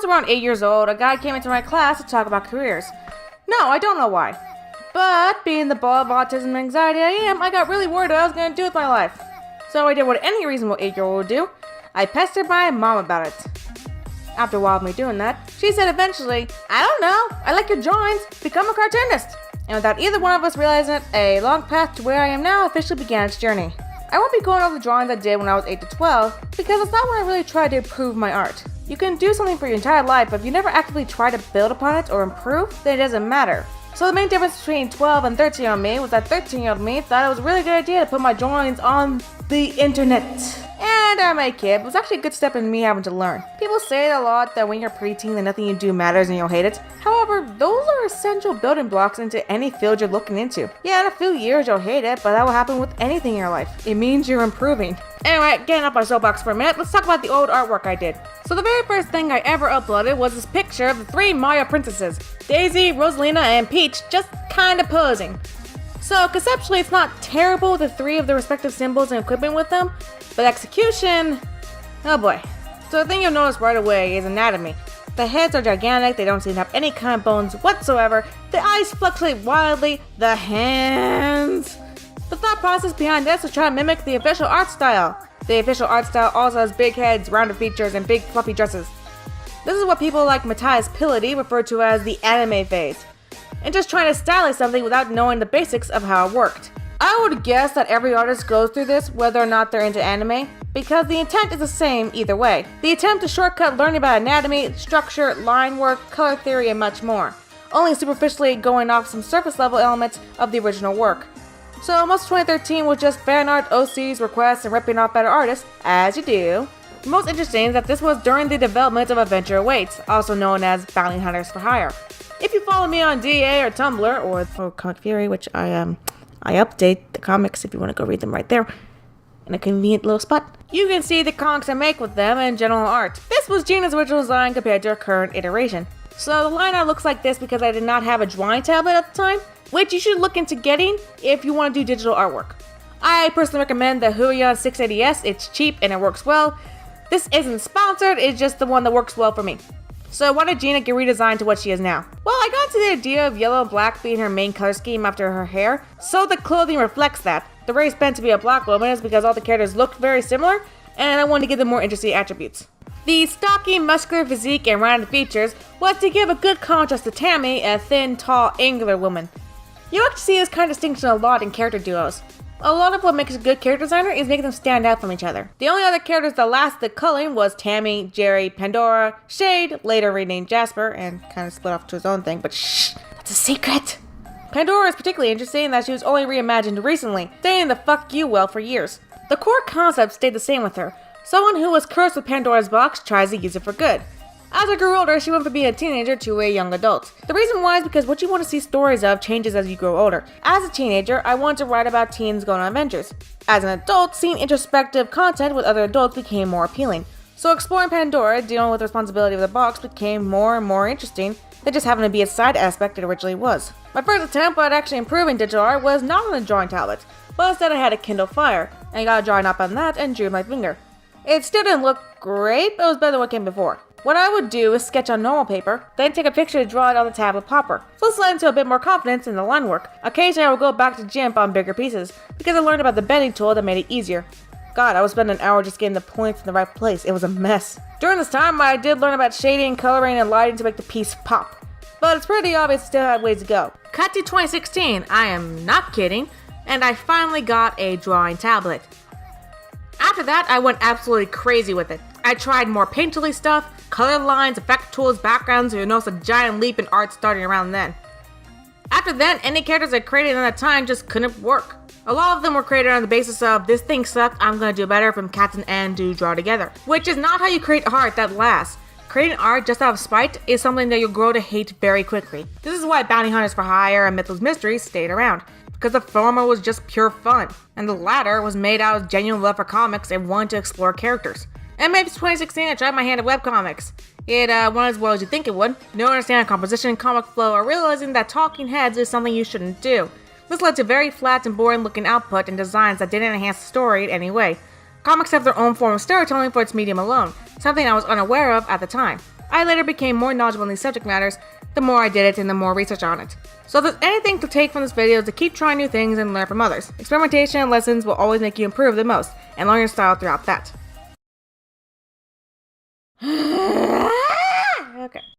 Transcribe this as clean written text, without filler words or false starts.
was around 8 years old, a guy came into my class to talk about careers. No, I don't know why. But being the ball of autism and anxiety I am, I got really worried what I was going to do with my life. So I did what any reasonable 8-year-old would do. I pestered my mom about it. After a while of me doing that, she said eventually, I don't know, I like your drawings, become a cartoonist. And without either one of us realizing it, a long path to where I am now officially began its journey. I won't be going over the drawings I did when I was 8 to 12, because it's not when I really tried to improve my art. You can do something for your entire life, but if you never actively try to build upon it or improve, then it doesn't matter. So the main difference between 12 and 13-year-old me was that 13-year-old me thought it was a really good idea to put my drawings on the internet. And I'm a kid, it was actually a good step in me having to learn. People say it a lot that when you're preteen then nothing you do matters and you'll hate it. However, those are essential building blocks into any field you're looking into. Yeah, in a few years you'll hate it, but that will happen with anything in your life. It means you're improving. Anyway, getting off my soapbox for a minute, let's talk about the old artwork I did. So the very first thing I ever uploaded was this picture of the 3 Mario princesses, Daisy, Rosalina, and Peach, just kinda posing. So conceptually it's not terrible with the 3 of the respective symbols and equipment with them, but execution, oh boy. So the thing you'll notice right away is anatomy. The heads are gigantic, they don't seem to have any kind of bones whatsoever, the eyes fluctuate wildly, the hands. The thought process behind this was trying to mimic the official art style. The official art style also has big heads, rounded features, and big fluffy dresses. This is what people like Matthias Pillady refer to as the anime phase, and just trying to stylize something without knowing the basics of how it worked. I would guess that every artist goes through this whether or not they're into anime, because the intent is the same either way. The attempt to shortcut learning about anatomy, structure, line work, color theory, and much more, only superficially going off some surface level elements of the original work. So most of 2013 was just fan art, OCs, requests, and ripping off better artists, as you do. The most interesting is that this was during the development of Adventure Awaits, also known as Bounty Hunters for Hire. If you follow me on DA or Tumblr or Comic Fury, which I update the comics if you want to go read them right there in a convenient little spot, you can see the comics I make with them and general art. This was Gina's original design compared to her current iteration. So the line art looks like this because I did not have a drawing tablet at the time, which you should look into getting if you want to do digital artwork. I personally recommend the Huion 680S, it's cheap and it works well. This isn't sponsored, it's just the one that works well for me. So why did Gina get redesigned to what she is now? Well, I got to the idea of yellow and black being her main color scheme after her hair, so the clothing reflects that. The race meant to be a black woman is because all the characters looked very similar, and I wanted to give them more interesting attributes. The stocky, muscular physique and rounded features was to give a good contrast to Tammy, a thin, tall, angular woman. You actually see this kind of distinction a lot in character duos. A lot of what makes a good character designer is making them stand out from each other. The only other characters that lasted the culling was Tammy, Jerry, Pandora, Shade, later renamed Jasper, and kind of split off to his own thing, but shh, that's a secret! Pandora is particularly interesting in that she was only reimagined recently, staying the fuck you well for years. The core concept stayed the same with her. Someone who was cursed with Pandora's box tries to use it for good. As I grew older, she went from being a teenager to a young adult. The reason why is because what you want to see stories of changes as you grow older. As a teenager, I wanted to write about teens going on adventures. As an adult, seeing introspective content with other adults became more appealing. So exploring Pandora, dealing with the responsibility of the box, became more and more interesting than just having to be a side aspect it originally was. My first attempt at actually improving digital art was not on a drawing tablet, but instead I had a Kindle Fire, and I got a drawing up on that and drew my finger. It still didn't look great, but it was better than what came before. What I would do is sketch on normal paper, then take a picture to draw it on the tablet popper. So this led into a bit more confidence in the line work. Occasionally I would go back to GIMP on bigger pieces, because I learned about the bending tool that made it easier. God, I would spend an hour just getting the points in the right place. It was a mess. During this time, I did learn about shading, coloring, and lighting to make the piece pop. But it's pretty obvious it still had ways to go. Cut to 2016, I am not kidding, and I finally got a drawing tablet. After that, I went absolutely crazy with it. I tried more painterly stuff, color lines, effect tools, backgrounds, you notice a giant leap in art starting around then. After then, any characters I created in that time just couldn't work. A lot of them were created on the basis of, this thing sucked, I'm gonna do better from Captain and do draw together. Which is not how you create art that lasts. Creating art just out of spite is something that you'll grow to hate very quickly. This is why Bounty Hunters for Hire and Mythos Mysteries stayed around, because the former was just pure fun, and the latter was made out of genuine love for comics and wanting to explore characters. And maybe 2016 I tried my hand at webcomics. It went as well as you think it would. No understanding composition, comic flow, or realizing that talking heads is something you shouldn't do. This led to very flat and boring looking output and designs that didn't enhance the story in any way. Comics have their own form of storytelling for its medium alone, something I was unaware of at the time. I later became more knowledgeable in these subject matters the more I did it and the more research on it. So if there's anything to take from this video, is to keep trying new things and learn from others. Experimentation and lessons will always make you improve the most, and learn your style throughout that.